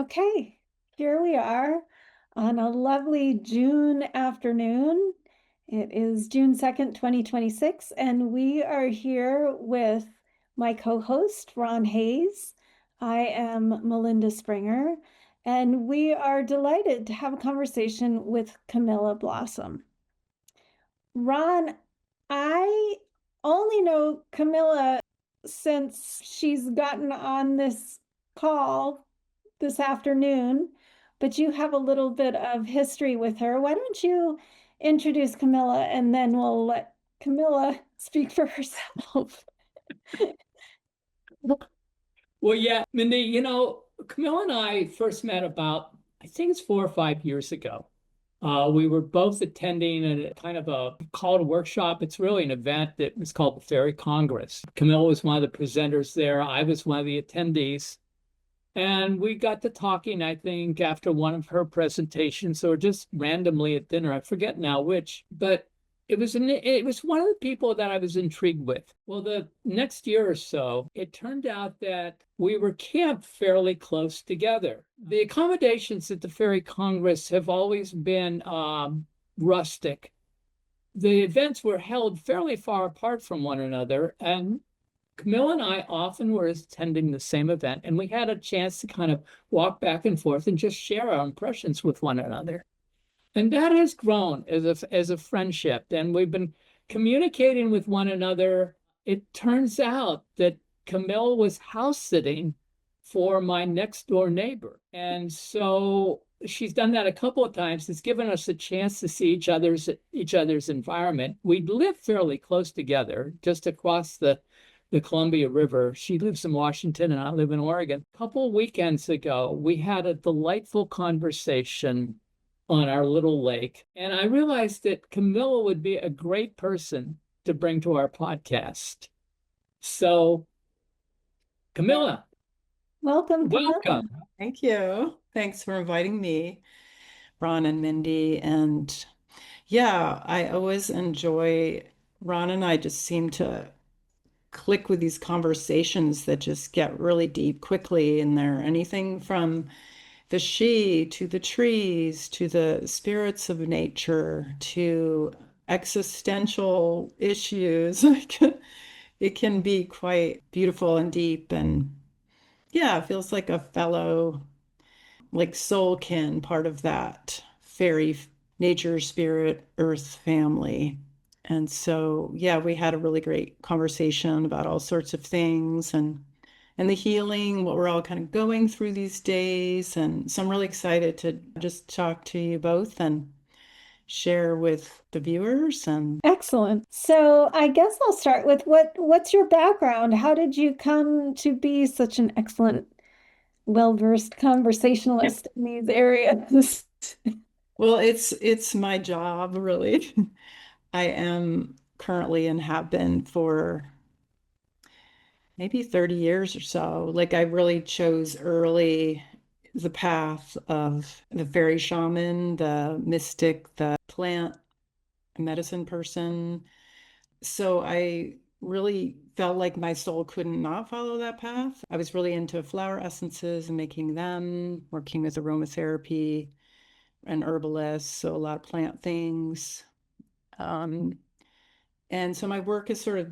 Okay, here we are on a lovely June afternoon. It is June 2nd, 2026, and we are here with my co-host, Ron Hayes. I am Melinda Springer, and we are delighted to have a conversation with Camilla Blossom. Ron, I only know Camilla since she's gotten on this call this afternoon, but you have a little bit of history with her. Why don't you introduce Camilla and then we'll let Camilla speak for herself. Well, yeah, Mindy, Camilla and I first met about, I think it's 4 or 5 years ago. We were both attending a kind of a called workshop. It's really an event that was called the Fairy Congress. Camilla was one of the presenters there. I was one of the attendees. And we got to talking, I think, after one of her presentations or just randomly at dinner. I forget now which, but it was one of the people that I was intrigued with. Well, the next year or so, it turned out that we were camped fairly close together. The accommodations at the Fairy Congress have always been rustic. The events were held fairly far apart from one another, and Camilla and I often were attending the same event, and we had a chance to kind of walk back and forth and just share our impressions with one another. And that has grown as a friendship, and we've been communicating with one another. It turns out that Camille was house sitting for my next door neighbor. And so she's done that a couple of times. It's given us a chance to see each other's environment. We live fairly close together, just across the Columbia River. She lives in Washington and I live in Oregon. A couple weekends ago, we had a delightful conversation on our little lake. And I realized that Camilla would be a great person to bring to our podcast. So, Camilla, Welcome, Camilla. welcome. Thank you. Thanks for inviting me, Ron and Mindy. And yeah, I always enjoy, Ron and I just seem to click with these conversations that just get really deep quickly in there. Anything from the she to the trees to the spirits of nature to existential issues. It can be quite beautiful and deep. And yeah, it feels like a fellow, like soul kin, part of that fairy nature, spirit, earth family. And so, yeah, we had a really great conversation about all sorts of things and the healing, what we're all kind of going through these days. And so I'm really excited to just talk to you both and share with the viewers. And Excellent. So I guess I'll start with what's your background? How did you come to be such an excellent, well-versed conversationalist in these areas? well, it's my job, really. I am currently and have been for maybe 30 years or so. Like I really chose early the path of the fairy shaman, the mystic, the plant medicine person. So I really felt like my soul could not follow that path. I was really into flower essences and making them, working with aromatherapy and herbalists, so a lot of plant things. Um, and so my work has sort of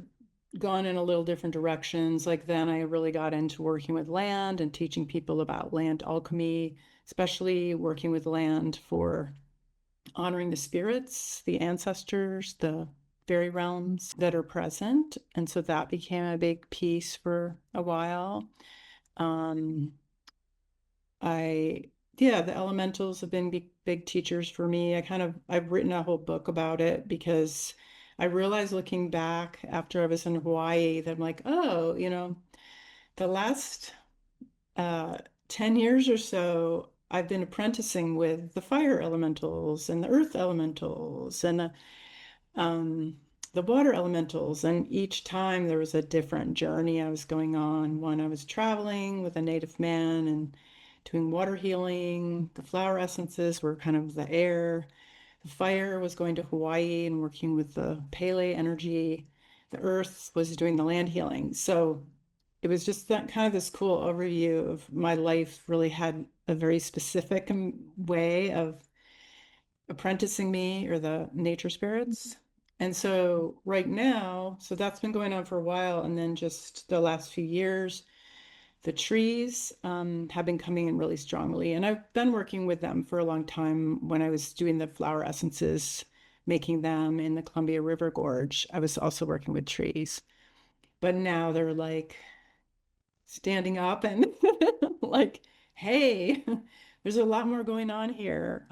gone in a little different directions. Like then I really got into working with land and teaching people about land alchemy, especially working with land for honoring the spirits, the ancestors, the fairy realms that are present. And so that became a big piece for a while. Um, yeah, the elementals have been big teachers for me. I've written a whole book about it because I realized looking back after I was in Hawaii that I'm like, oh, the last 10 years or so, I've been apprenticing with the fire elementals and the earth elementals and the water elementals. And each time there was a different journey I was going on. One, I was traveling with a native man and doing water healing. The flower essences were kind of the air. The fire was going to Hawaii and working with the Pele energy. The earth was doing the land healing. So it was just that kind of this cool overview of my life really had a very specific way of apprenticing me or the nature spirits. And so right now, so that's been going on for a while. And then just the last few years, the trees have been coming in really strongly. And I've been working with them for a long time. When I was doing the flower essences, making them in the Columbia River Gorge, I was also working with trees. But now they're like standing up and like, hey, there's a lot more going on here.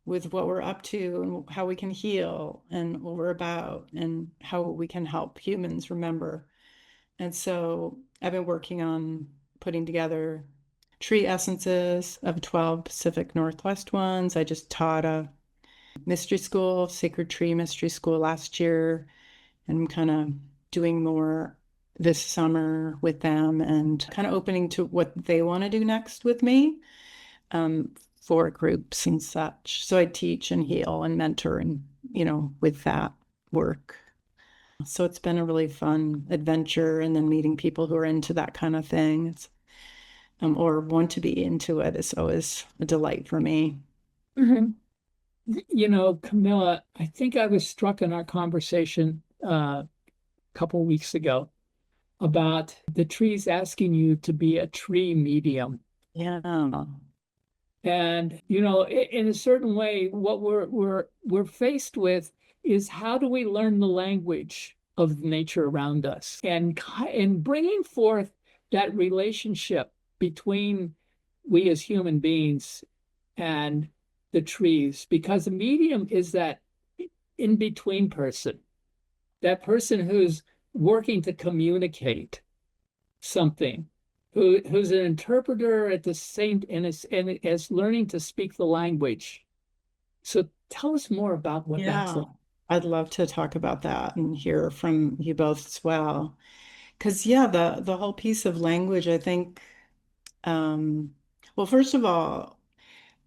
With what we're up to and how we can heal and what we're about and how we can help humans remember. And so I've been working on putting together tree essences of 12 Pacific Northwest ones. I just taught a mystery school, sacred tree mystery school last year, and I'm kind of doing more this summer with them and kind of opening to what they want to do next with me. For groups and such. So I teach and heal and mentor and, with that work. So it's been a really fun adventure. And then meeting people who are into that kind of thing, or want to be into it, is always a delight for me. Camilla, I think I was struck in our conversation a couple weeks ago about the trees asking you to be a tree medium. Yeah. And in a certain way, what we're faced with is how do we learn the language of nature around us, and bringing forth that relationship between we as human beings and the trees, because a medium is that in between person, that person who's working to communicate something, who's an interpreter at the same and is learning to speak the language. So tell us more about what that's like. I'd love to talk about that and hear from you both as well. Because the whole piece of language, I think, well, first of all,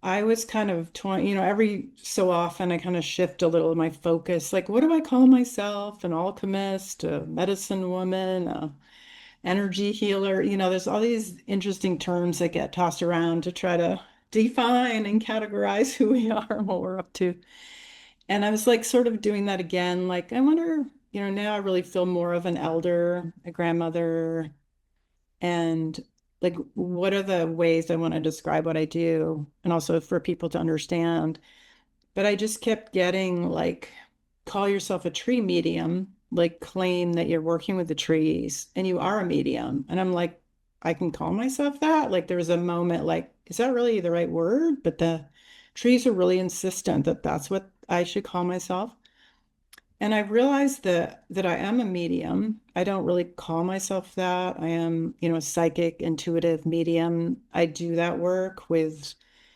I was kind of torn, every so often I kind of shift a little of my focus. Like, what do I call myself? An alchemist, a medicine woman, a energy healer. There's all these interesting terms that get tossed around to try to define and categorize who we are and what we're up to. And I was like sort of doing that again. Like, I wonder, now I really feel more of an elder, a grandmother, and like, what are the ways I want to describe what I do? And also for people to understand. But I just kept getting like, call yourself a tree medium, like claim that you're working with the trees and you are a medium. And I'm like, I can call myself that? Like there was a moment like, is that really the right word? But the trees are really insistent that that's what I should call myself. And I realized that I am a medium. I don't really call myself that. I am, a psychic, intuitive medium. I do that work with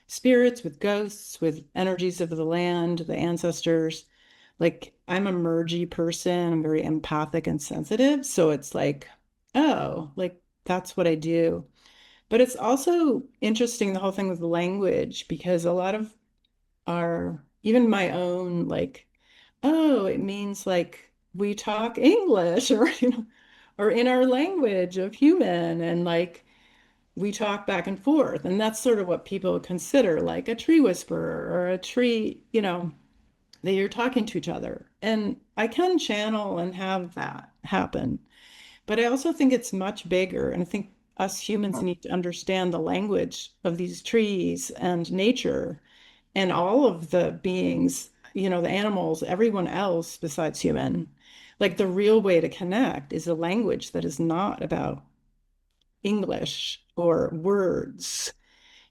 spirits, with ghosts, with energies of the land, the ancestors. Like I'm a mergy person. I'm very empathic and sensitive. So it's like, oh, like that's what I do. But it's also interesting, the whole thing with language, because a lot of even my own, like, oh, it means like we talk English or, or in our language of human, and like we talk back and forth. And that's sort of what people consider like a tree whisperer or a tree, that you're talking to each other. And I can channel and have that happen. But I also think it's much bigger. And I think us humans need to understand the language of these trees and nature and all of the beings, the animals, everyone else besides human. Like the real way to connect is a language that is not about English or words,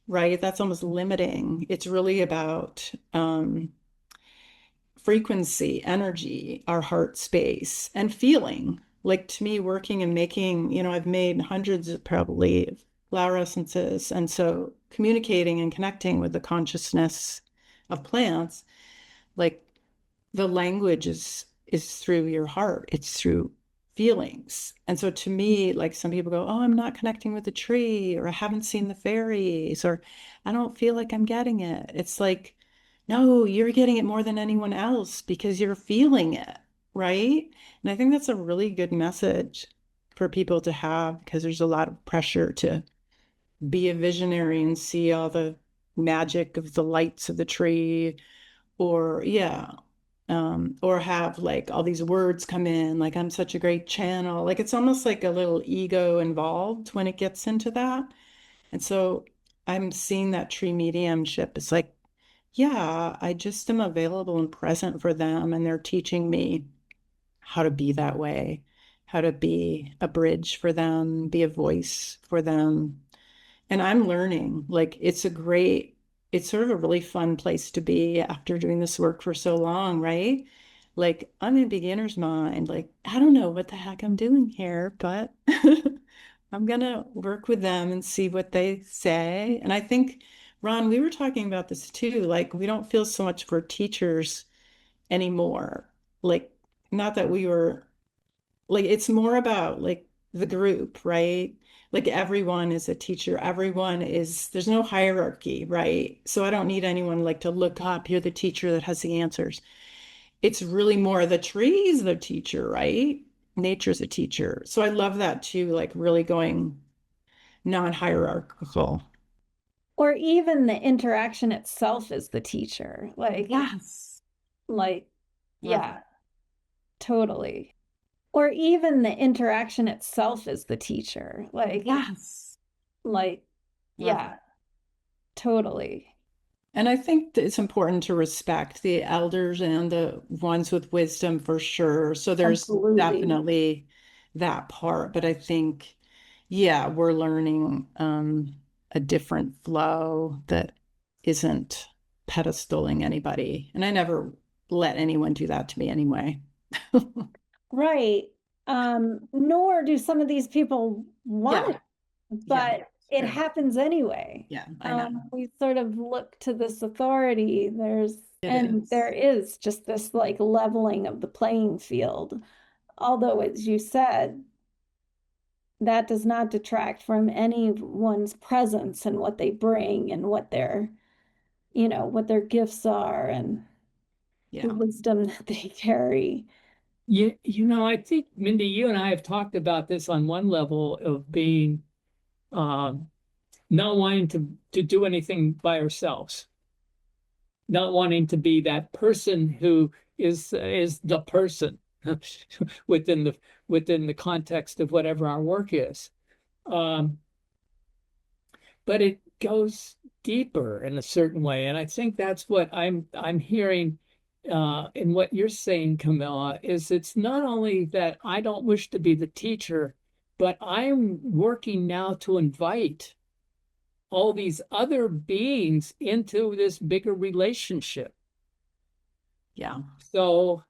right? That's almost limiting. It's really about frequency, energy, our heart space, and feeling. Like to me, working and making, I've made hundreds of probably flower essences. And so communicating and connecting with the consciousness of plants, like the language is through your heart. It's through feelings. And so to me, like some people go, oh, I'm not connecting with the tree, or I haven't seen the fairies, or I don't feel like I'm getting it. It's like, no, you're getting it more than anyone else because you're feeling it, right? And I think that's a really good message for people to have, because there's a lot of pressure to be a visionary and see all the magic of the lights of the tree, or or have like all these words come in, like I'm such a great channel. Like it's almost like a little ego involved when it gets into that. And so I'm seeing that tree mediumship. It's like, yeah, I just am available and present for them, and they're teaching me how to be that way, how to be a bridge for them, be a voice for them. And I'm learning, like, it's sort of a really fun place to be after doing this work for so long, right? Like, I'm in beginner's mind, like, I don't know what the heck I'm doing here, but I'm gonna work with them and see what they say. And I think, Ron, we were talking about this too, like, we don't feel so much for teachers anymore. Like, not that we were like, it's more about like the group, right? Like everyone is a teacher. There's no hierarchy, right? So I don't need anyone like to look up, you're the teacher that has the answers. It's really more the tree's the teacher, right? Nature's a teacher. So I love that too, like really going non-hierarchical. Or even the interaction itself is the teacher. Yes. Like, Love yeah, that. totally. Or even the interaction itself is the teacher. Yes. Like, Love yeah, that. totally. And I think that it's important to respect the elders and the ones with wisdom for sure. So there's Absolutely. definitely that part. But I think, yeah, we're learning a different flow that isn't pedestaling anybody. And I never let anyone do that to me anyway. Right. Nor do some of these people want Yeah, it, yeah, but it fair. happens anyway. Yeah, I know. We sort of look to this authority. It And there is. is just this like leveling of the playing field. Although, as you said, that does not detract from anyone's presence and what they bring and what their gifts are and the Yeah. wisdom that they carry. I think, Mindy, you and I have talked about this on one level of being um, not wanting to do anything by ourselves, not wanting to be that person who is the person within the context of whatever our work is. Um, but it goes deeper in a certain way, and I think that's what I'm hearing in what you're saying, Camilla, is it's not only that I don't wish to be the teacher, but I'm working now to invite all these other beings into this bigger relationship. Yeah. So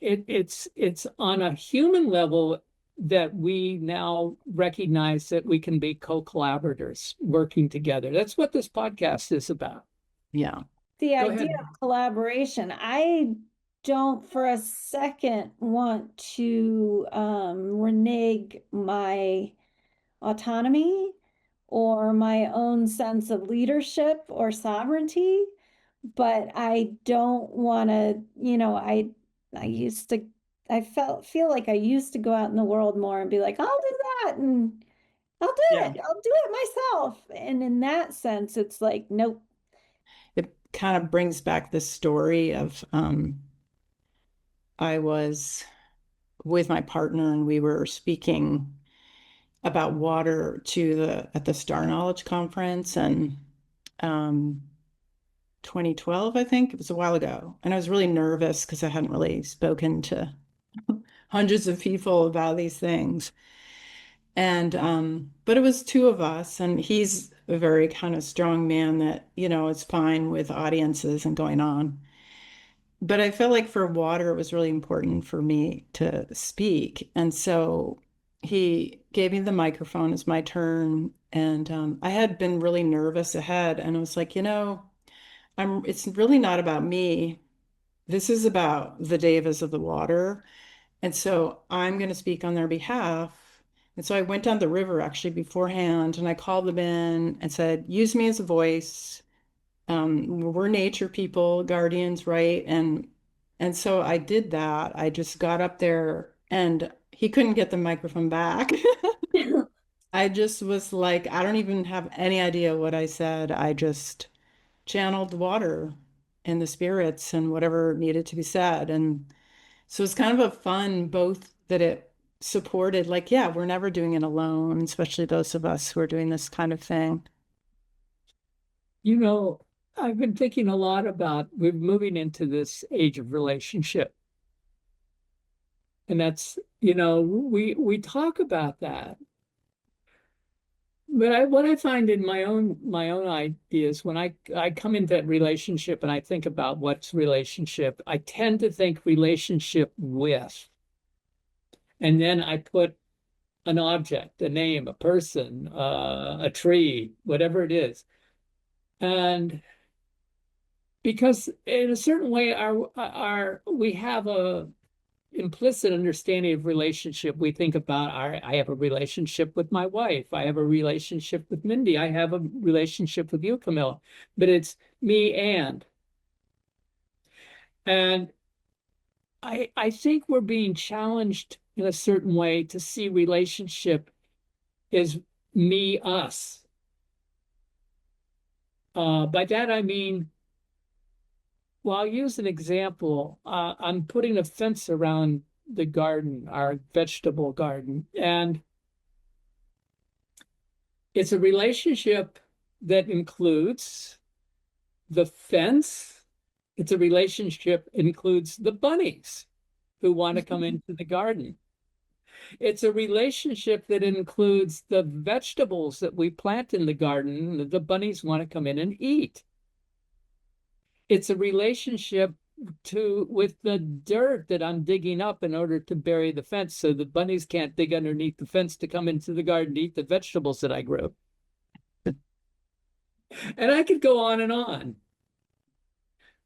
it's on a human level that we now recognize that we can be co-collaborators working together. That's what this podcast is about. Yeah. The Go idea ahead. of collaboration, I don't for a second want to renege my autonomy or my own sense of leadership or sovereignty, but I don't want to, I used to feel like I used to go out in the world more and be like, I'll do that and Yeah. I'll do it myself. And in that sense, it's like, nope. It kind of brings back the story of I was with my partner and we were speaking about water at the Star Knowledge Conference and um 2012, I think. It was a while ago. And I was really nervous because I hadn't really spoken to hundreds of people about these things. And but it was two of us, and he's a very kind of strong man that, is fine with audiences and going on. But I felt like for water, it was really important for me to speak. And so he gave me the microphone. It's my turn. And I had been really nervous ahead. And I was like, it's really not about me. This is about the Devas of the water. And so I'm going to speak on their behalf. And so I went down the river actually beforehand and I called them in and said, use me as a voice. We're nature people, guardians, right? And so I did that. I just got up there and he couldn't get the microphone back. I just was like, I don't even have any idea what I said. I just channeled water and the spirits and whatever needed to be said. And so it's kind of a fun, both that it supported, like, yeah, we're never doing it alone, especially those of us who are doing this kind of thing. You know, I've been thinking a lot about we're moving into this age of relationship. And that's, we talk about that. But what I find in my own ideas when I come into that relationship and I think about what's relationship, I tend to think relationship with, and then I put an object, a name, a person, a tree, whatever it is. And because in a certain way, our we have a implicit understanding of relationship. We think about I have a relationship with my wife. I have a relationship with Mindy. I have a relationship with you, Camilla. But it's me and I think we're being challenged in a certain way to see relationship as me, us. By that I mean, well, I'll use an example. I'm putting a fence around the garden, our vegetable garden, and it's a relationship that includes the fence. It's a relationship that includes the bunnies who want to come into the garden. It's a relationship that includes the vegetables that we plant in the garden that the bunnies want to come in and eat. It's a relationship with the dirt that I'm digging up in order to bury the fence so the bunnies can't dig underneath the fence to come into the garden to eat the vegetables that I grew. And I could go on and on.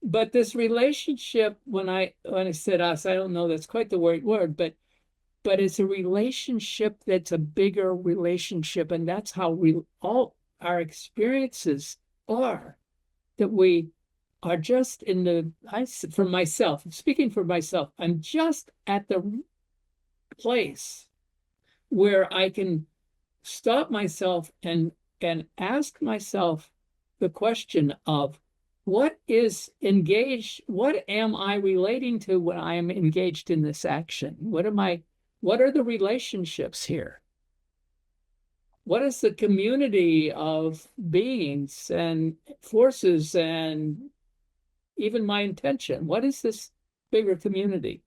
But this relationship, when I said us, I don't know that's quite the right word, but it's a relationship that's a bigger relationship, and that's how all our experiences are. That we are just for myself, speaking for myself, I'm just at the place where I can stop myself and ask myself the question of what am I relating to when I am engaged in this action? What are the relationships here? What is the community of beings and forces and even my intention? What is this bigger community?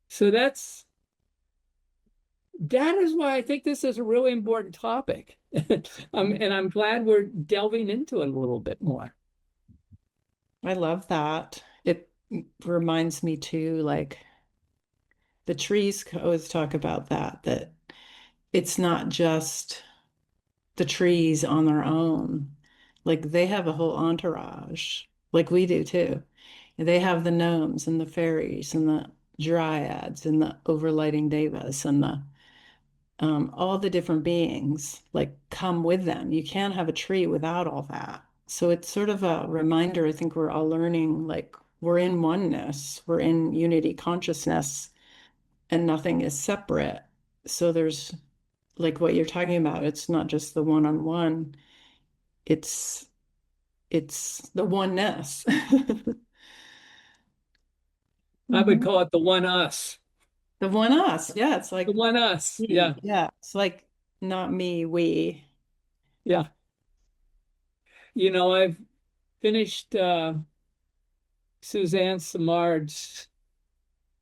So that is why I think this is a really important topic. And I'm glad we're delving into it a little bit more. I love that. It reminds me too, like the trees always talk about that it's not just the trees on their own. Like they have a whole entourage, like we do too. They have the gnomes and the fairies and the dryads and the overlighting devas and the all the different beings like come with them. You can't have a tree without all that. So it's sort of a reminder. I think we're all learning like we're in oneness, we're in unity consciousness, and nothing is separate. So there's like what you're talking about. It's not just the one-on-one. It's the oneness. I would call it the one us. The one us. Yeah, it's like The one us. me. Yeah. Yeah, it's like not me, we. Yeah. I've finished Suzanne Simard's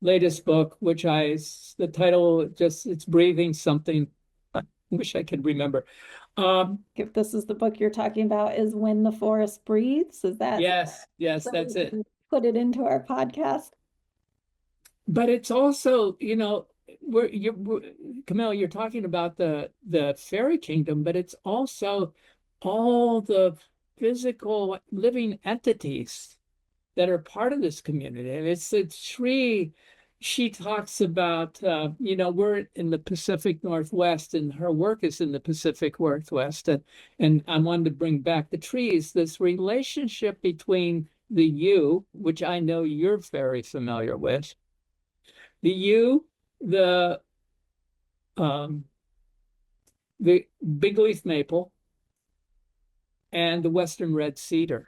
latest book, the title it's breathing something. I wish I could remember. If this is the book you're talking about, is When the Forest Breathes. Is that? Yes, that's it. Put it into our podcast. But it's also, Camille, you're talking about the fairy kingdom, but it's also all the physical living entities that are part of this community. And it's a tree. She talks about, we're in the Pacific Northwest, and her work is in the Pacific Northwest. And I wanted to bring back the trees, this relationship between the yew, which I know you're very familiar with, The yew, the um, the big leaf maple, and the Western Red Cedar.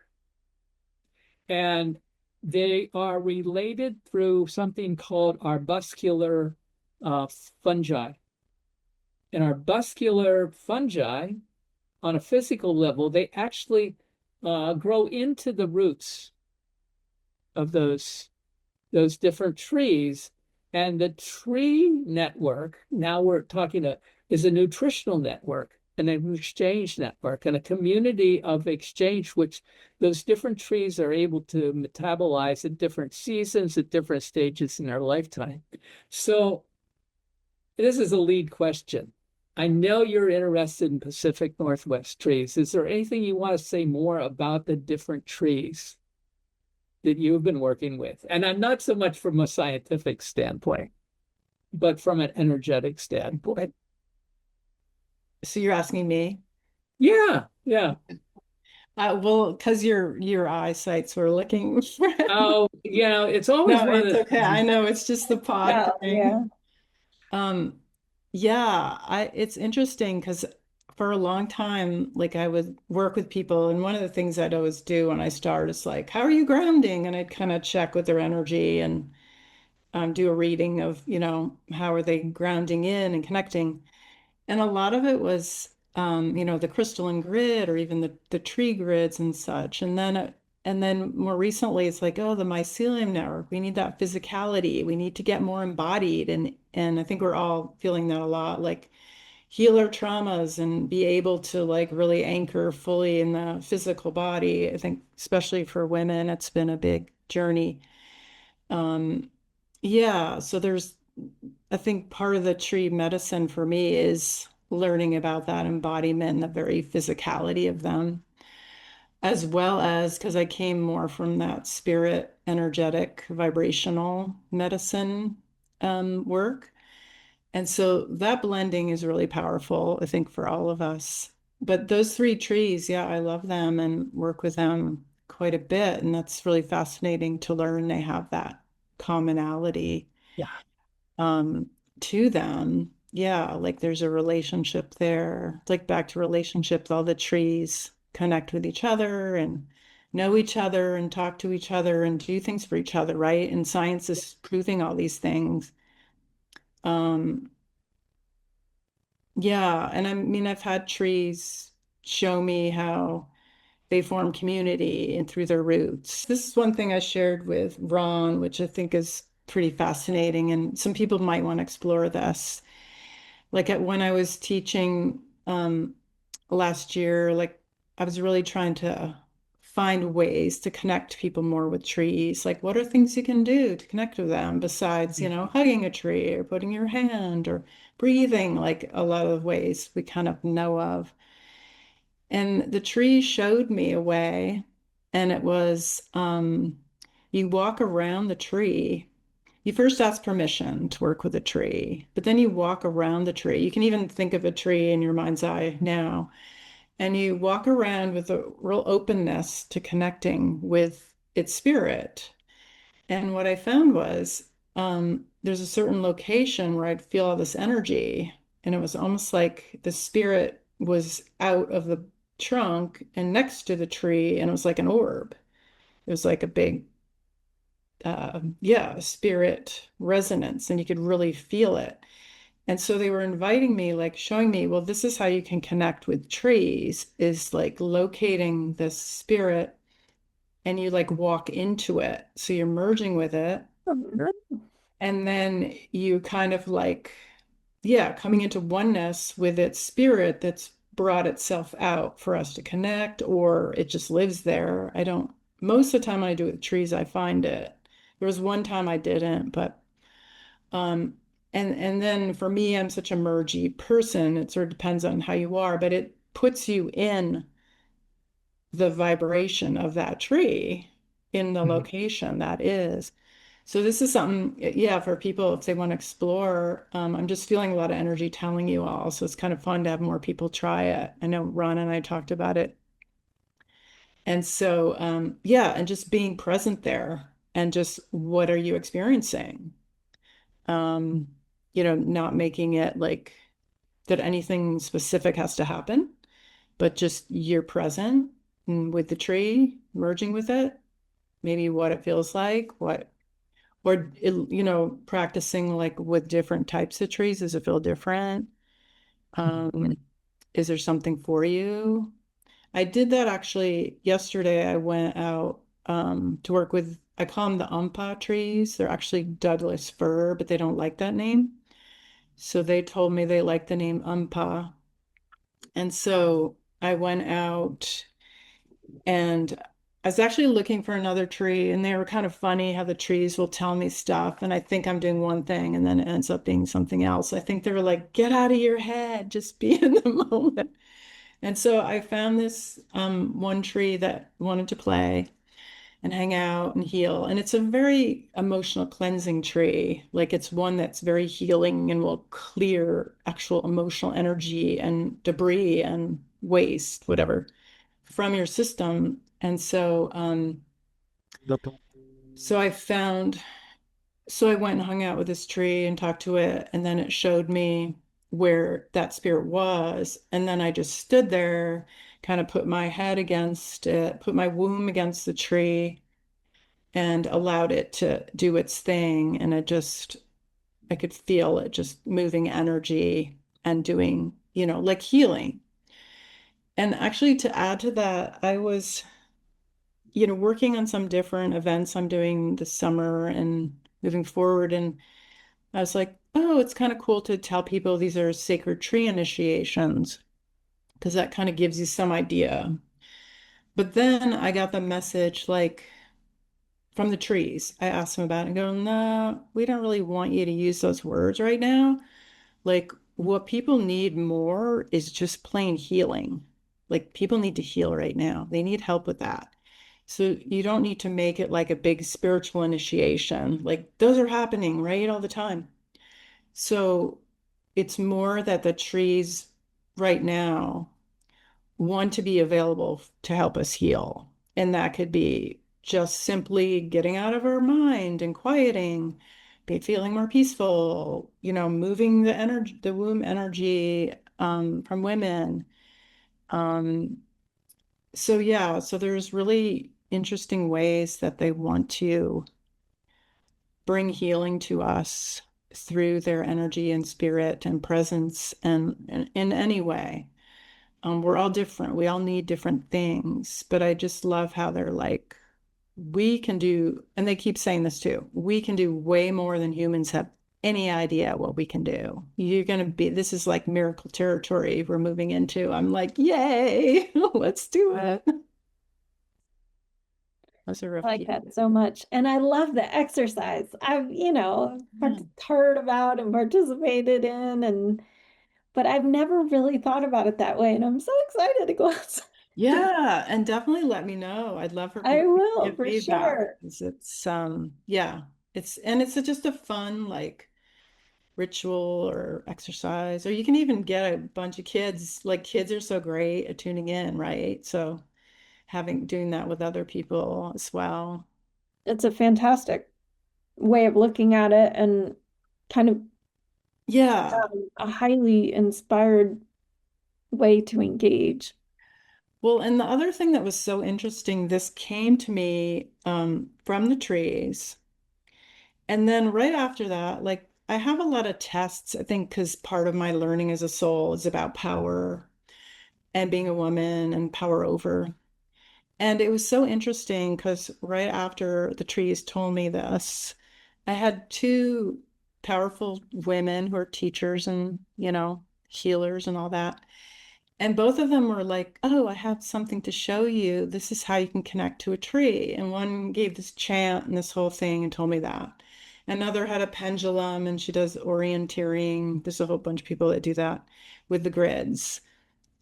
And they are related through something called arbuscular fungi. And arbuscular fungi, on a physical level, they actually grow into the roots of those different trees. And the tree network, now we're talking is a nutritional network and an exchange network and a community of exchange, which those different trees are able to metabolize at different seasons, at different stages in their lifetime. So this is a lead question. I know you're interested in Pacific Northwest trees. Is there anything you want to say more about the different trees that you've been working with? And I'm not so much from a scientific standpoint, but from an energetic standpoint. So you're asking me? Yeah, yeah. Well, because your eyesight's were looking for it. Oh, it's always No, one of it's the okay. I know it's just the pod thing. Yeah. It's interesting because for a long time, like I would work with people, and one of the things I'd always do when I start is like, how are you grounding? And I'd kind of check with their energy and do a reading of, how are they grounding in and connecting. And a lot of it was, the crystalline grid or even the tree grids and such. And then more recently, it's like, oh, the mycelium network. We need that physicality. We need to get more embodied. And I think we're all feeling that a lot, like heal our traumas and be able to like really anchor fully in the physical body. I think especially for women, it's been a big journey. Um, yeah, so I think part of the tree medicine for me is learning about that embodiment, the very physicality of them, as well as because I came more from that spirit, energetic, vibrational medicine work. And so that blending is really powerful, I think, for all of us. But those three trees, yeah, I love them and work with them quite a bit. And that's really fascinating to learn they have that commonality Yeah. um, to them. Yeah, like there's a relationship there. It's like back to relationships, all the trees connect with each other and know each other and talk to each other and do things for each other, right? And science is proving all these things. Um, yeah, and I mean, I've had trees show me how they form community and through their roots. This is one thing I shared with Ron, which I think is pretty fascinating, and some people might want to explore this. Like when I was teaching last year, like I was really trying to find ways to connect people more with trees. Like, what are things you can do to connect with them besides, hugging a tree or putting your hand or breathing, like a lot of ways we kind of know of. And the tree showed me a way, and it was you walk around the tree. You first ask permission to work with a tree, but then you walk around the tree. You can even think of a tree in your mind's eye now, and you walk around with a real openness to connecting with its spirit. And what I found was there's a certain location where I'd feel all this energy, and it was almost like the spirit was out of the trunk and next to the tree, and it was like an orb. It was like a big, spirit resonance, and you could really feel it. And so they were inviting me, like showing me, well, this is how you can connect with trees, is like locating the spirit and you like walk into it. So you're merging with it. And then you kind of like, yeah, coming into oneness with its spirit that's brought itself out for us to connect, or it just lives there. Most of the time when I do it with trees, I find it. There was one time I didn't, but um, and then for me, I'm such a mergy person. It sort of depends on how you are, but it puts you in the vibration of that tree in the location that is. So this is something, yeah, for people if they want to explore. I'm just feeling a lot of energy telling you all. So it's kind of fun to have more people try it. I know Ron and I talked about it. And so, yeah, and just being present there and just what are you experiencing? not making it like that anything specific has to happen, but just you're present with the tree, merging with it, maybe what it feels like, practicing like with different types of trees. Does it feel different? Is there something for you? I did that actually yesterday. I went out to work with, I call them the umpah trees. They're actually Douglas Fir, but they don't like that name. So they told me they like the name umpah. And so I went out and I was actually looking for another tree, and they were kind of funny how the trees will tell me stuff. And I think I'm doing one thing and then it ends up being something else. I think they were like, get out of your head, just be in the moment. And so I found this one tree that wanted to play and hang out and heal. And it's a very emotional cleansing tree. Like it's one that's very healing and will clear actual emotional energy and debris and waste, whatever, from your system. And so I went and hung out with this tree and talked to it, and then it showed me where that spirit was. And then I just stood there, kind of put my head against it, put my womb against the tree, and allowed it to do its thing. And I could feel it just moving energy and doing, like healing. And actually, to add to that, I was, working on some different events I'm doing this summer and moving forward. And I was like, oh, it's kind of cool to tell people these are sacred tree initiations, because that kind of gives you some idea. But then I got the message like from the trees. I asked them about it and go, no, we don't really want you to use those words right now. Like what people need more is just plain healing. Like people need to heal right now. They need help with that. So you don't need to make it like a big spiritual initiation. Like those are happening, right, all the time. So it's more that the trees right now want to be available to help us heal. And that could be just simply getting out of our mind and quieting, be feeling more peaceful, moving the energy, the womb energy from women. Um, so yeah, so there's really interesting ways that they want to bring healing to us through their energy and spirit and presence and in any way. We're all different. We all need different things, but I just love how they're like, we can do, and they keep saying this too, we can do way more than humans have any idea what we can do. This is like miracle territory we're moving into. I'm like, yay, let's do it. Those are a I like few. that so much. And I love the exercise. Heard about and participated in, but I've never really thought about it that way. And I'm so excited to go outside. Yeah, and definitely let me know. I'd love for I people to will give for feedback. sure. It's just a fun like ritual or exercise, or you can even get a bunch of kids. Like kids are so great at tuning in, right? So doing that with other people as well. It's a fantastic way of looking at it and kind of Yeah. a highly inspired way to engage. Well, and the other thing that was so interesting, this came to me from the trees. And then right after that, like I have a lot of tests, I think, because part of my learning as a soul is about power and being a woman and power over. And it was so interesting because right after the trees told me this, I had two powerful women who are teachers and, healers and all that. And both of them were like, oh, I have something to show you. This is how you can connect to a tree. And one gave this chant and this whole thing and told me that. Another had a pendulum and she does orienteering. There's a whole bunch of people that do that with the grids.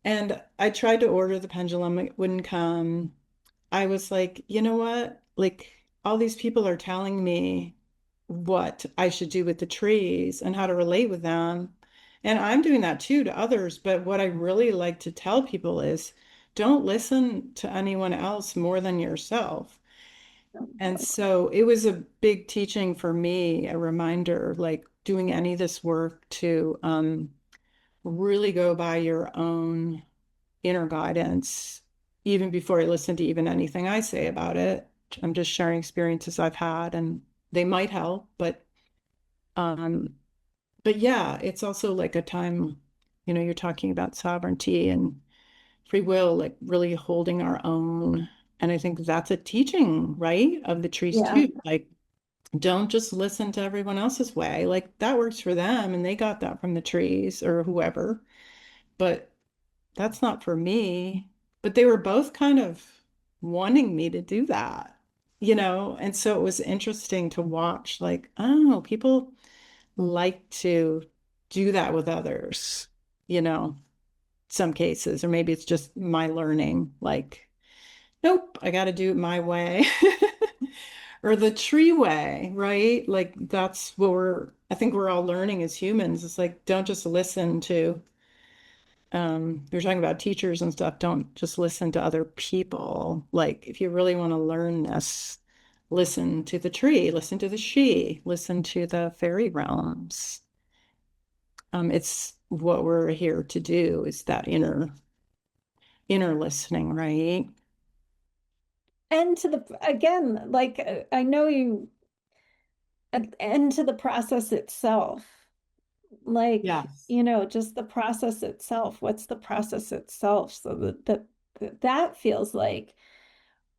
And I tried to order the pendulum, it wouldn't come. I was like, you know what? Like, all these people are telling me what I should do with the trees and how to relate with them. And I'm doing that too to others. But what I really like to tell people is don't listen to anyone else more than yourself. And so it was a big teaching for me, a reminder, like doing any of this work to really go by your own inner guidance, even before I listen to even anything I say about it. I'm just sharing experiences I've had and they might help, um, but yeah, it's also like a time, you're talking about sovereignty and free will, like really holding our own. And I think that's a teaching, right, of the trees Yeah. too. Like, don't just listen to everyone else's way. Like that works for them and they got that from the trees or whoever. But that's not for me. But they were both kind of wanting me to do that, And so it was interesting to watch, like, oh, people like to do that with others, some cases, or maybe it's just my learning, like, nope, I got to do it my way. Or the tree way, right? Like that's what I think we're all learning as humans. It's like, don't just listen to, you're talking about teachers and stuff. Don't just listen to other people. Like if you really want to learn this, listen to the tree, listen to the she, listen to the fairy realms. It's what we're here to do is that inner listening, right? And to the, again, like I know you, and to the process itself. Like, Yes. just the process itself. What's the process itself? So that feels like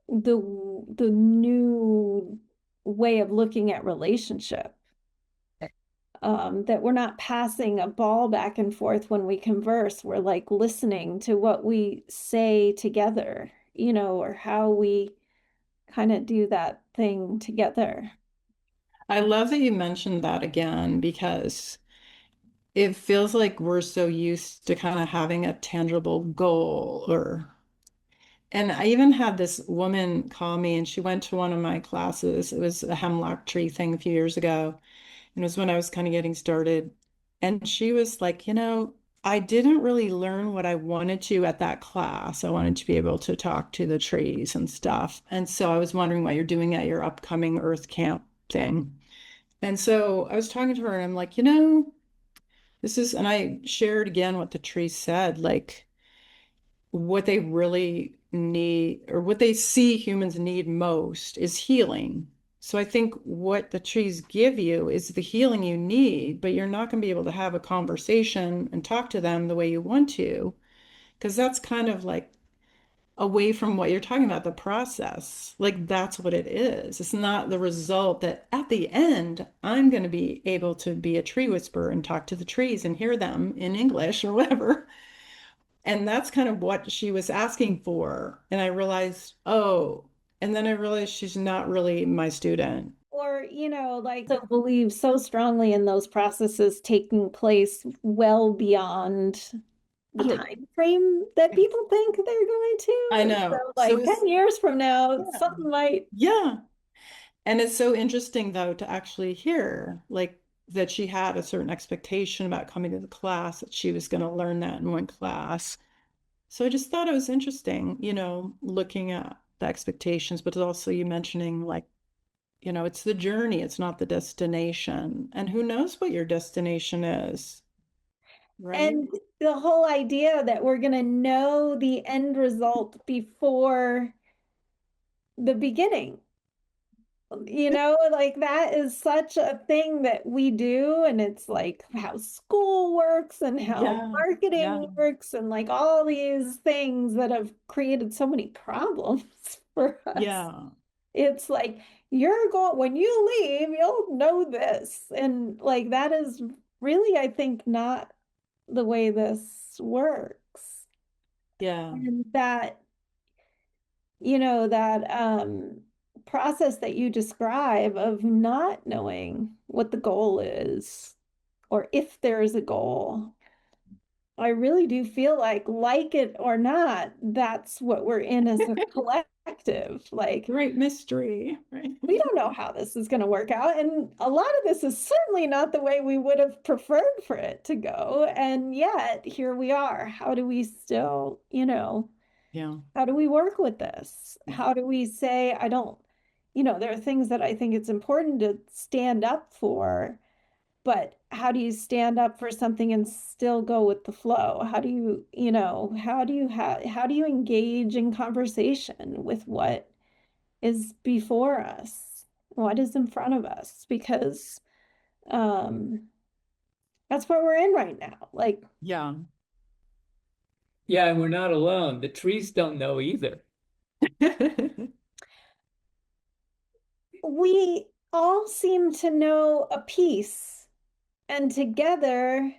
the new way of looking at relationship. That we're not passing a ball back and forth when we converse. We're like listening to what we say together, or how we kind of do that thing together. I love that you mentioned that again because it feels like we're so used to kind of having a tangible goal and I even had this woman call me and she went to one of my classes. It was a hemlock tree thing a few years ago. And it was when I was kind of getting started. And she was like, I didn't really learn what I wanted to at that class. I wanted to be able to talk to the trees and stuff. And so I was wondering what you're doing at your upcoming Earth Camp thing. And so I was talking to her and I'm like, and I shared again what the tree said, like what they really need or what they see humans need most is healing. So I think what the trees give you is the healing you need, but you're not going to be able to have a conversation and talk to them the way you want to, because that's kind of like away from what you're talking about, the process. Like that's what it is. It's not the result that at the end, I'm going to be able to be a tree whisperer and talk to the trees and hear them in English or whatever. And that's kind of what she was asking for. And I realized, oh, and then I realized she's not really my student. Or, like to believe so strongly in those processes taking place well beyond the Oh, time frame that people think they're going I to. So know. So like 10 it's, years from now, yeah. something might. Yeah. And it's so interesting though to actually hear like that she had a certain expectation about coming to the class, that she was going to learn that in one class. So I just thought it was interesting, looking at the expectations, but also you mentioning like, it's the journey, it's not the destination. And who knows what your destination is, right? And the whole idea that we're going to know the end result before the beginning. Like that is such a thing that we do, and it's like how school works and how Yeah, yeah, marketing works, and like all these things that have created so many problems for us. yeah, It's like you're going when you leave, you'll know this. And like that is really, I think, not the way this works. yeah, And that process that you describe of not knowing what the goal is or if there is a goal. I really do feel like it or not, that's what we're in as a collective. Like, great mystery, right? we don't know how this is going to work out. And a lot of this is certainly not the way we would have preferred for it to go. And yet, here we are. How do we still, Yeah, how do we work with this? yeah, How do we say, I don't there are things that I think it's important to stand up for, but how do you stand up for something and still go with the flow? How do you, how do you engage in conversation with what is before us, what is in front of us? Because um that's what we're in right now. Like, Yeah. Yeah, and we're not alone. The trees don't know either. we all seem to know a piece, and together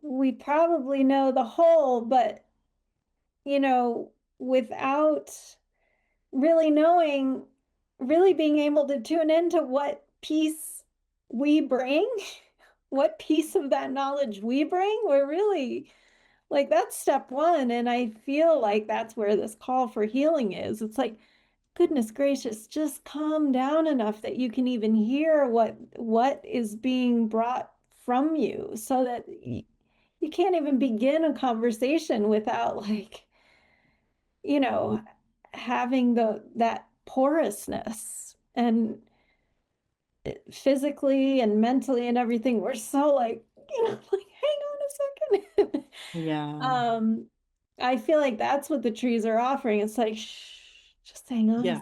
we probably know the whole, but without really knowing, really being able to tune into what piece we bring, what piece of that knowledge we bring, we're really like, that's step one. And I feel like that's where this call for healing is. It's like, goodness gracious, just calm down enough that you can even hear what is being brought from you, so that you can't even begin a conversation without, like, you know, having that porousness. And physically and mentally and everything, we're so like, like, hang on a second. Yeah. I feel like that's what the trees are offering. It's like, shh, just hang on. Yes.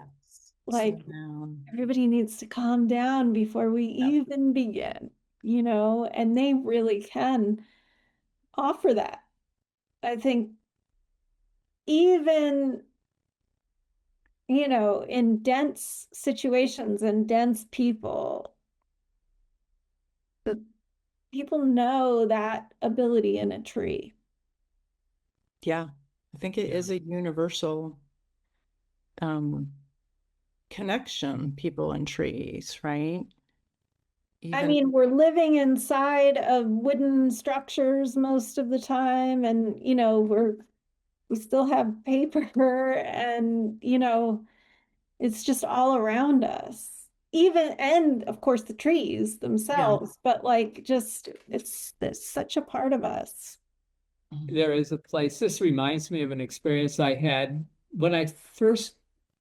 Slow Like, down. everybody needs to calm down before we Yep. even begin, and they really can offer that. I think even, in dense situations and dense people, the people know that ability in a tree. Yeah. I think it Yeah. is a universal um connection, people and trees, right? I Even mean, we're living inside of wooden structures most of the time, and we still have paper, and it's just all around us. Even, and of course the trees yeah. themselves, but like, just it's such a part of us. There is a place. This reminds me of an experience I had when I first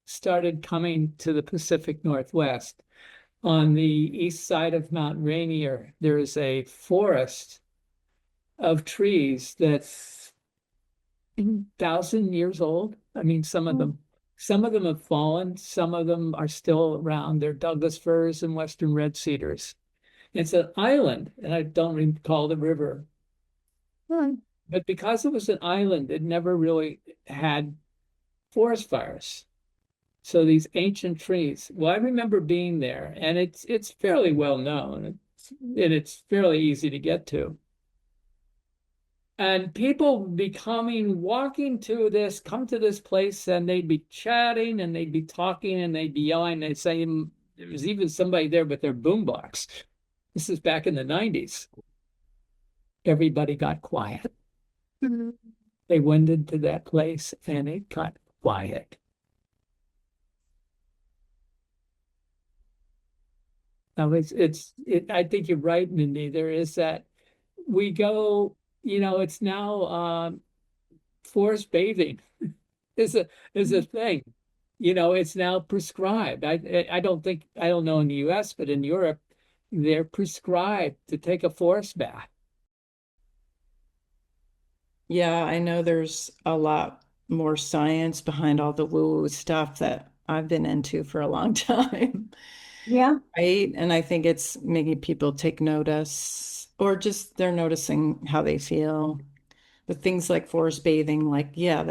started coming to the Pacific Northwest. On the east side of Mount Rainier, there is a forest of trees that's 1,000 years old. I mean, some of them have fallen, some of them are still around. They're Douglas firs and Western red cedars. It's an island, and I don't recall the river. But because it was an island, it never really had forest fires. So these ancient trees. Well, I remember being there, and it's fairly well known, and it's fairly easy to get to. And people walking to this, come to this place, and they'd be chatting, and they'd be talking, and they'd be yelling. They'd say there was even somebody there with their boombox. This is back in the 90s. Everybody got quiet. They went into that place, and it got quiet. Now I think you're right, Mindy. There is that we go, it's now forest bathing is a thing. It's now prescribed. I don't know in the US, but in Europe, they're prescribed to take a forest bath. Yeah, I know there's a lot more science behind all the woo-woo stuff that I've been into for a long time. Yeah. Right. And I think it's making people take notice, or just they're noticing how they feel. But things like forest bathing, like, yeah,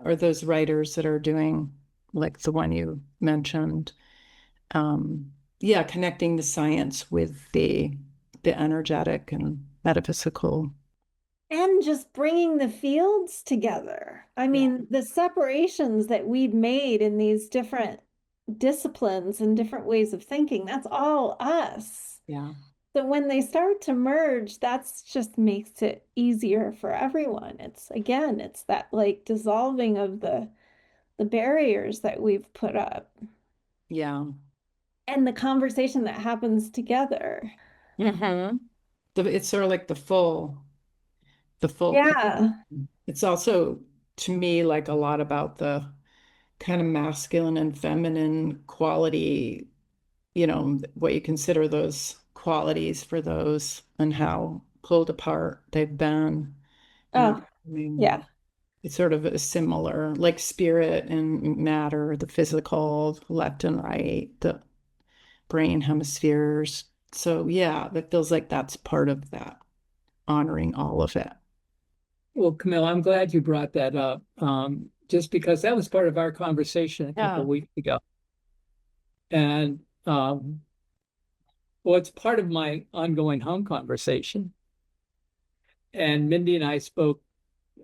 or those writers that are doing, like the one you mentioned, yeah, connecting the science with the energetic and metaphysical. And just bringing the fields together. I Yeah. mean, the separations that we've made in these different disciplines and different ways of thinking, that's all us. Yeah. So when they start to merge, that's just makes it easier for everyone. It's that, like, dissolving of the barriers that we've put up, Yeah. and the conversation that happens together. Mm-hmm. It's sort of like the full Yeah. It's also, to me, like a lot about kind of masculine and feminine quality, you know, what you consider those qualities for those and how pulled apart they've been. And Oh, I mean, yeah. it's sort of a similar, like spirit and matter, the physical, left and right, the brain hemispheres. So yeah, that feels like that's part of that, honoring all of it. Well, Camille, I'm glad you brought that up, just because that was part of our conversation a couple Yeah. of weeks ago. And well, it's part of my ongoing home conversation. And Mindy and I spoke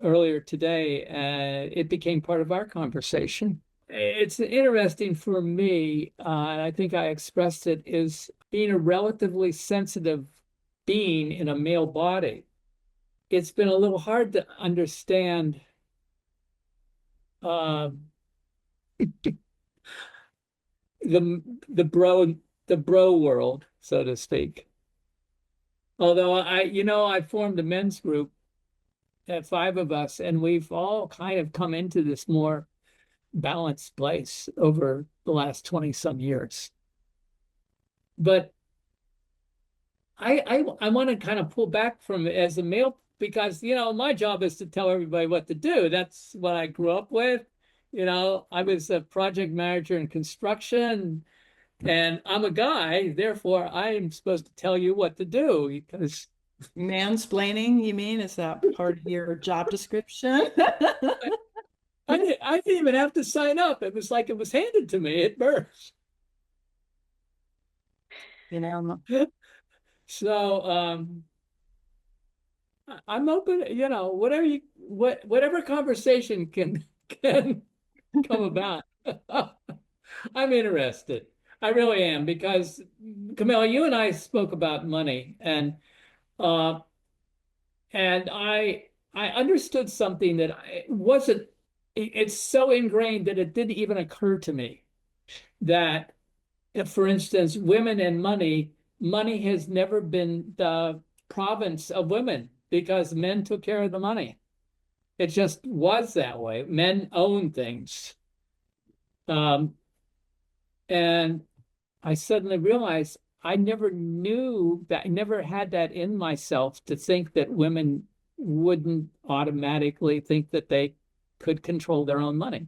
earlier today, and it became part of our conversation. It's interesting for me, and I think I expressed it, is being a relatively sensitive being in a male body. It's been a little hard to understand uh, the the bro world, so to speak. Although I formed a men's group at five of us, and we've all kind of come into this more balanced place over the last 20 some years. But I want to kind of pull back from it as a male because my job is to tell everybody what to do. That's what I grew up with. I was a project manager in construction, and I'm a guy, therefore I am supposed to tell you what to do because Mansplaining, you mean? Is that part of your job description? I didn't even have to sign up. It was like it was handed to me at birth. You know, So I'm open, whatever conversation can come about. I'm interested. I really am because Camilla, you and I spoke about money uh and I understood something that I wasn't it's so ingrained that it didn't even occur to me that if, for instance, women and money has never been the province of women because men took care of the money. It just was that way. Men own things. Um, and I suddenly realized I never knew that, I never had that in myself to think that women wouldn't automatically think that they could control their own money.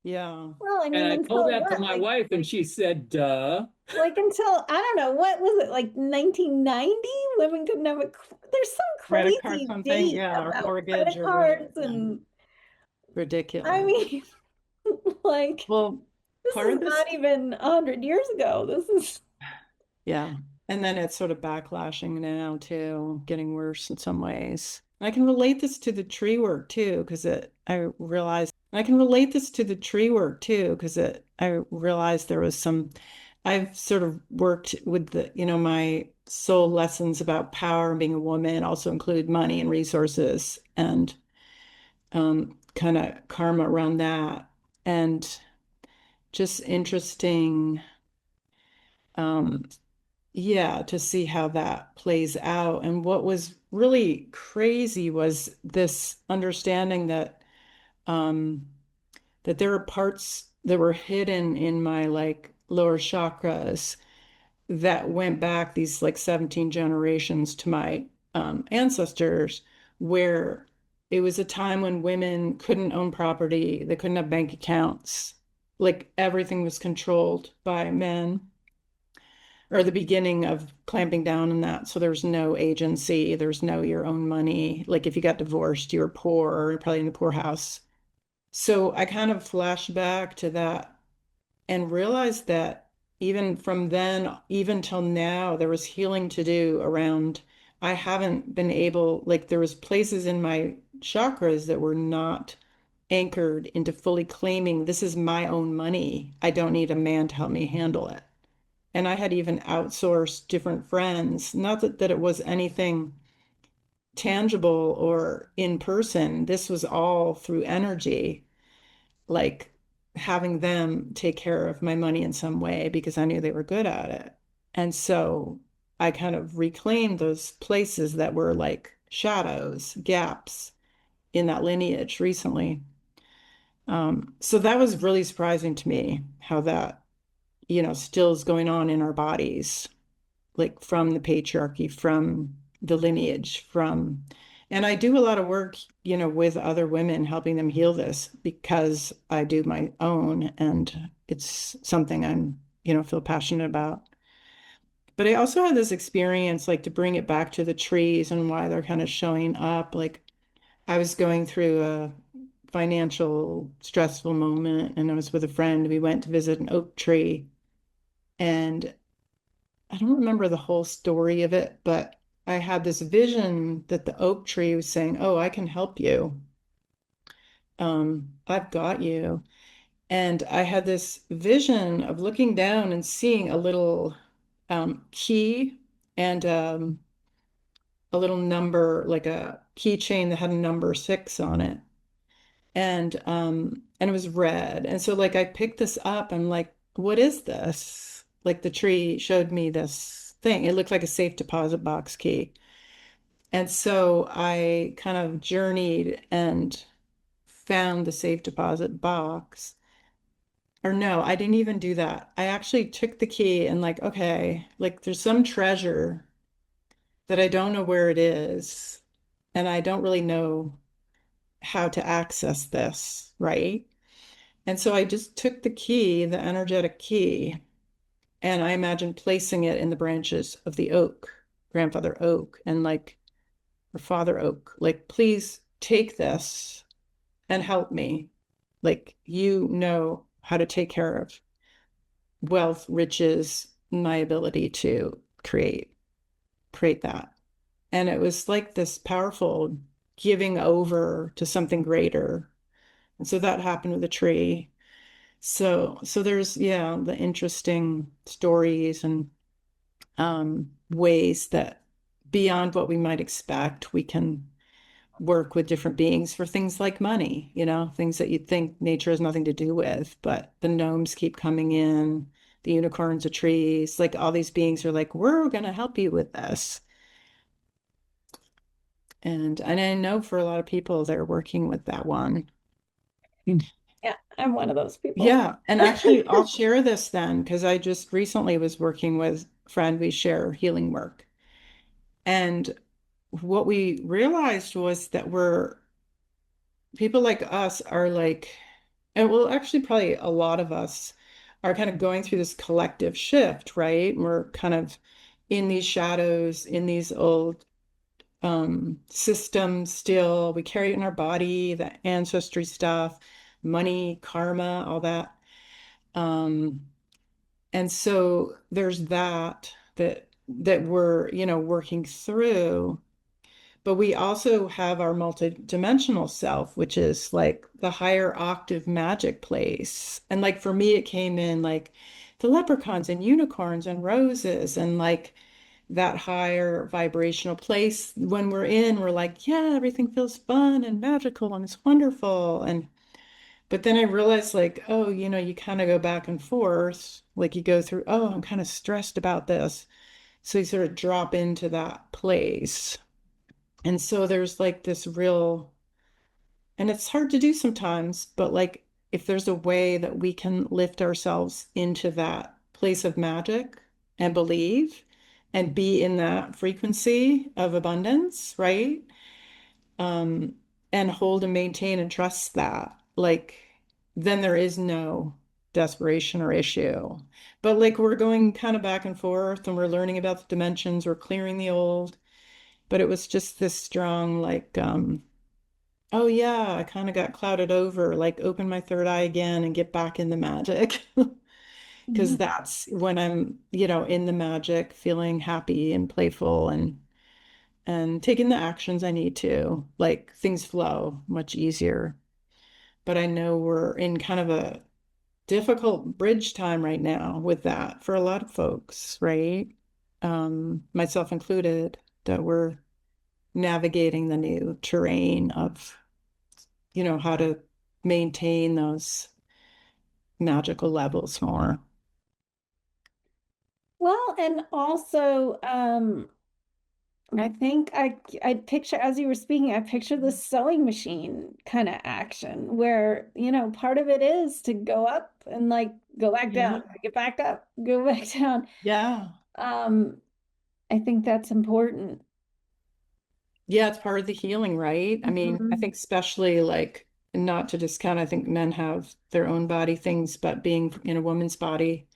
yeah. Well, I And mean, I told until that to what? my wife, and she said, duh. Like until I don't know, what was it, like 1990? Women couldn't have there's some Credit card crazy something, date yeah, or about mortgage credit or whatever. cards Yeah. and I Ridiculous. mean, like Well, this part is of this, not even 100 years ago. This is yeah. And then it's sort of backlashing now too, getting worse in some ways. I can relate this to the tree work too, because I can relate this to the tree work too, because I realized there was some, I've sort of worked with my soul lessons about power and being a woman also include money and resources and kind of karma around that. And just interesting, um, yeah, to see how that plays out. And what was really crazy was this understanding um, that there are parts that were hidden in my like lower chakras that went back these like 17 generations to my ancestors, where it was a time when women couldn't own property, they couldn't have bank accounts, like everything was controlled by men, or the beginning of clamping down on that. So there's no agency, there's no your own money. Like if you got divorced, you were poor, or probably in the poorhouse. So I kind of flashed back to that and realized that even from then, even till now, there was healing to do around. I haven't been able, like, there was places in my chakras that were not anchored into fully claiming this is my own money. I don't need a man to help me handle it. And I had even outsourced different friends, not that it was anything tangible or in person. This was all through energy, like having them take care of my money in some way because I knew they were good at it. And so I kind of reclaimed those places that were like shadows, gaps in that lineage recently. So that was really surprising to me how that, still is going on in our bodies, like from the patriarchy, from the lineage, and I do a lot of work, with other women, helping them heal this because I do my own, and it's something feel passionate about. But I also had this experience, like to bring it back to the trees and why they're kind of showing up. Like I was going through a financial stressful moment and I was with a friend. We went to visit an oak tree and I don't remember the whole story of it, but I had this vision that the oak tree was saying, "Oh, I can help you. I've got you." And I had this vision of looking down and seeing a little key and a little number, like a keychain that had a number 6 on it. And it was red. And so like I picked this up and like, what is this? Like the tree showed me this thing. It looked like a safe deposit box key. And so I kind of journeyed and found the safe deposit box. Or no, I didn't even do that. I actually took the key and like, okay, like there's some treasure that I don't know where it is, and I don't really know how to access this, right? And so I just took the key, the energetic key, and I imagined placing it in the branches of the oak, grandfather oak, and like, or father oak, like, please take this and help me. Like, you know how to take care of wealth, riches, my ability to create that. And it was like this powerful giving over to something greater. And so that happened with the tree. So there's, yeah, the interesting stories and ways that beyond what we might expect, we can work with different beings for things like money, things that you'd think nature has nothing to do with, but the gnomes keep coming in, the unicorns of trees, like all these beings are like, we're going to help you with this. And I know for a lot of people, they're working with that one. Yeah, I'm one of those people. Yeah. And actually, I'll share this then, because I just recently was working with a friend. We share healing work. And what we realized was that people like us are like, and well, actually, probably a lot of us are kind of going through this collective shift, right? We're kind of in these shadows, in these old systems still. We carry it in our body, the ancestry stuff, money, karma, all that. Um, and so there's that we're, working through. But we also have our multidimensional self, which is like the higher octave magic place. And like for me, it came in like the leprechauns and unicorns and roses and like that higher vibrational place. When we're in, we're like, yeah, everything feels fun and magical and it's wonderful. But then I realized like, oh, you kind of go back and forth. Like you go through, oh, I'm kind of stressed about this. So you sort of drop into that place. And so there's like this real, and it's hard to do sometimes, but like if there's a way that we can lift ourselves into that place of magic and believe and be in that frequency of abundance, right? Um, and hold and maintain and trust that, like, then there is no desperation or issue. But like we're going kind of back and forth and we're learning about the dimensions, we're clearing the old. But it was just this strong, like, oh yeah, I kind of got clouded over, like open my third eye again and get back in the magic. Because that's when I'm, in the magic, feeling happy and playful and taking the actions I need to, like things flow much easier. But I know we're in kind of a difficult bridge time right now with that for a lot of folks, right? Myself included, that we're navigating the new terrain of, how to maintain those magical levels more. Well, and also, I think I picture, as you were speaking, I picture the sewing machine kind of action where, part of it is to go up and like go back Yeah. down, get back up, go back down. Yeah. Um, I think that's important. Yeah, it's part of the healing, right? I mean, I Mhm. think especially like not to discount, I think men have their own body things, but being in a woman's body,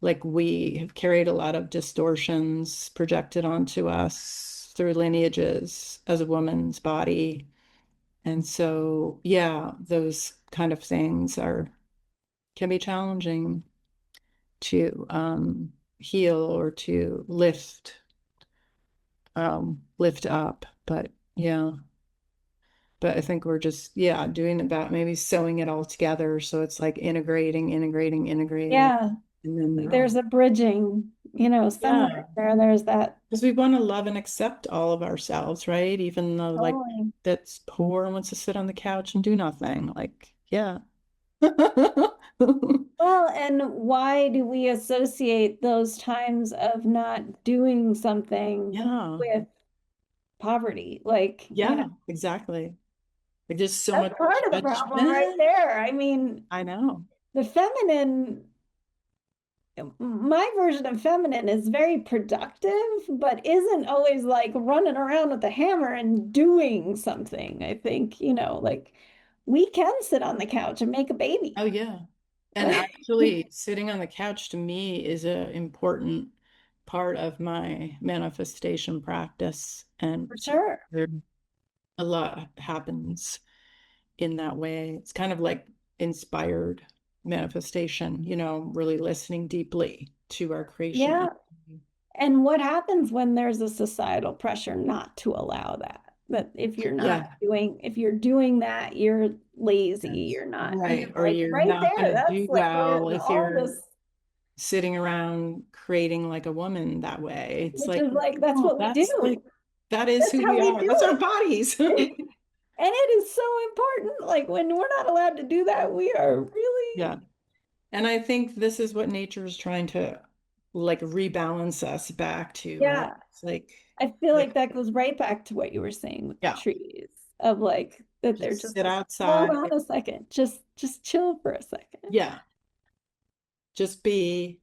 like we have carried a lot of distortions projected onto us through lineages as a woman's body. And so, yeah, those kind of things are can be challenging to heal or to lift up. But yeah. But I think we're just, yeah, doing about maybe sewing it all together. So it's like integrating. Yeah, And then, there's a bridging, somewhere yeah, there, there's that. because we want to love and accept all of ourselves, right? Even though, like, Totally. that's poor and wants to sit on the couch and do nothing. Like, yeah. Well, and why do we associate those times of not doing something Yeah. with poverty? Like, Yeah, exactly. Like, there's so that's much part of the problem right judgment. there. I mean, I know. the feminine, my version of feminine is very productive, but isn't always like running around with a hammer and doing something. I think, like we can sit on the couch and make a baby. Oh, yeah. And actually, sitting on the couch to me is an important part of my manifestation practice. For And sure. there, a lot happens in that way. It's kind of like inspired manifestation, really listening deeply to our creation. Yeah. And what happens when there's a societal pressure not to allow that? That Yeah, if you're doing that, you're lazy, that's you're not, right. Or like you're right not going there, to that's do like well when if all you're this, sitting around creating like a woman that way. It's which like, is like, that's oh, what we that's do. like, that is That's who how we we are. do That's our it. bodies. And it is so important. Like when we're not allowed to do that, we are Yeah. really, And I think this is what nature is trying to like rebalance us back to, right? yeah. It's like, I feel like, like that goes right back to what you were saying with the yeah, trees, of like that they're just just sit like, hold outside. on a second, just chill for a second. Yeah. Just be,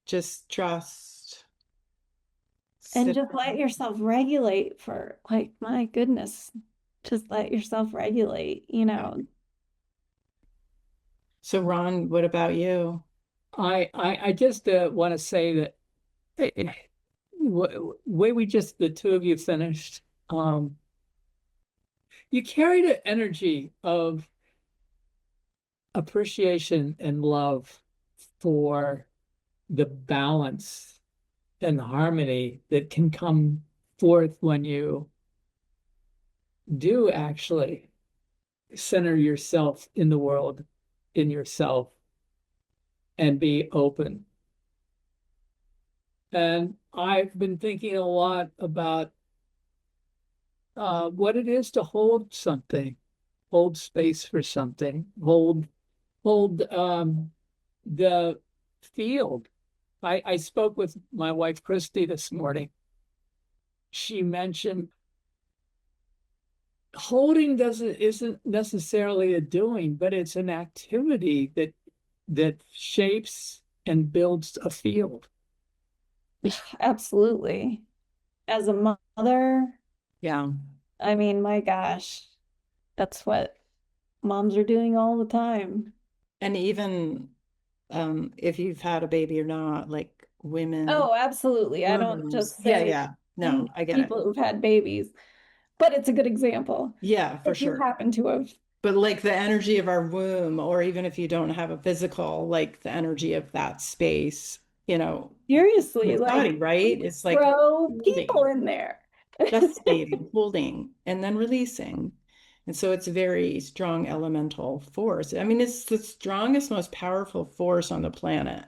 just trust, And sit. just let yourself regulate for like, my goodness, just let yourself regulate. So, Ron, what about you? I just want to say that way we just the two of you finished, you carried an energy of appreciation and love for the balance and harmony that can come forth when you do actually center yourself in the world, in yourself, and be open. And I've been thinking a lot about what it is to hold something, hold space for something, hold the field. I spoke with my wife Christy this morning. She mentioned holding doesn't isn't necessarily a doing, but it's an activity that shapes and builds a field. Absolutely. As a mother, Yeah. I mean, my gosh, that's what moms are doing all the time. And even if you've had a baby or not, like women, Oh, absolutely. I don't moms. just Yeah, say yeah. No, I get it. people who've had babies, but it's a good example Yeah, for if you sure. happen to have. But like the energy of our womb, or even if you don't have a physical, like the energy of that space, in Seriously, the like body, right? It's like throw people holding, in there. gestating, holding, and then releasing. And so it's a very strong elemental force. I mean, it's the strongest, most powerful force on the planet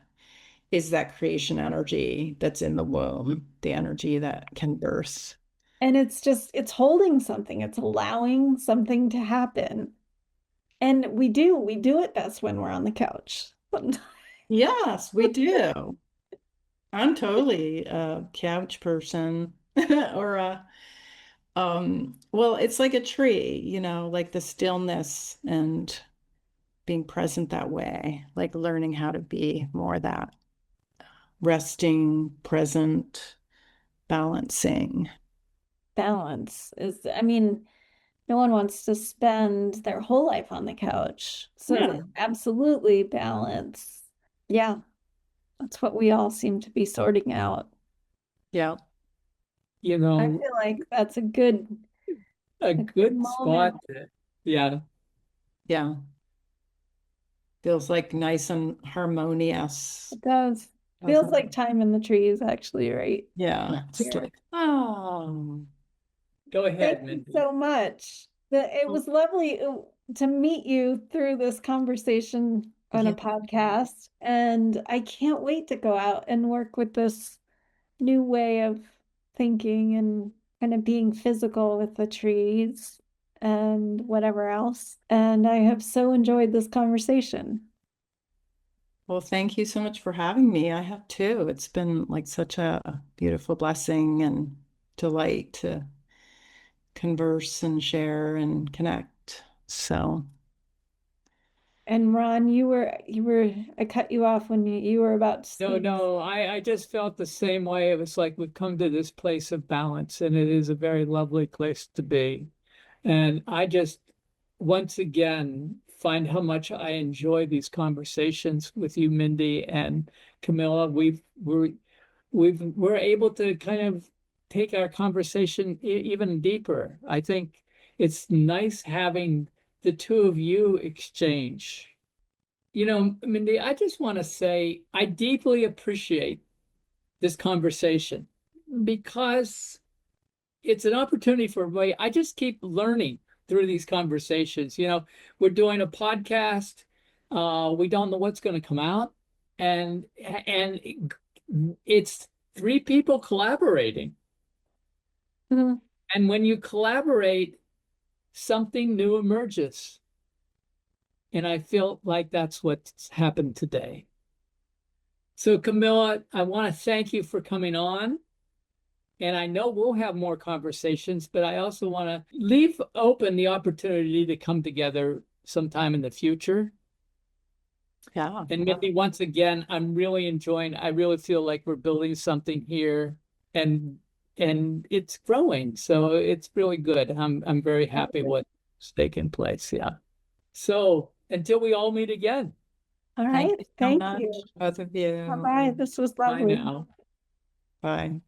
is that creation energy that's in the womb, the energy that can birth. And it's holding something, it's allowing something to happen. And we do it best when we're on the couch. Yes, we do. I'm totally a couch person. or well, it's like a tree, like the stillness and being present that way, like learning how to be more that resting, present, balancing. Balance is, I mean, no one wants to spend their whole life on the couch. Yeah. So absolutely balance. Yeah, that's what we all seem to be sorting out. Yeah. You I know, feel like that's a a good good moment. spot yeah, Yeah. Feels like nice and harmonious. It does. Feels Doesn't like it? time in the trees, actually, right Yeah. Just here. like, oh, go Thank ahead, you Mindy. so much. It was lovely to meet you through this conversation on a yeah. podcast, and I can't wait to go out and work with this new way of thinking and kind of being physical with the trees and whatever else. And I have so enjoyed this conversation. Well, thank you so much for having me. I have too. It's been like such a beautiful blessing and delight to converse and share and connect. So, And Ron, I cut you off when you were about to No, speak. no, I just felt the same way. It was like we've come to this place of balance, and it is a very lovely place to be. And I just, once again, find how much I enjoy these conversations with you, Mindy and Camilla. We're able to kind of take our conversation even deeper. I think it's nice having the two of you exchange. You know, Mindy, I just want to say I deeply appreciate this conversation because it's an opportunity for me. I just keep learning through these conversations. We're doing a podcast. We don't know what's going to come out, and it's three people collaborating. Mhm. And when you collaborate, something new emerges. And I feel like that's what's happened today. So, Camilla, I want to thank you for coming on. And I know we'll have more conversations, but I also want to leave open the opportunity to come together sometime in the future. yeah. And Mindy, once again, I really feel like we're building something here and and it's growing. So it's really good. I'm very happy what's taking place. Yeah. So until we all meet again, All Thank right. you so Thank much, you. both of you. Bye-bye. This was bye lovely. now. Bye.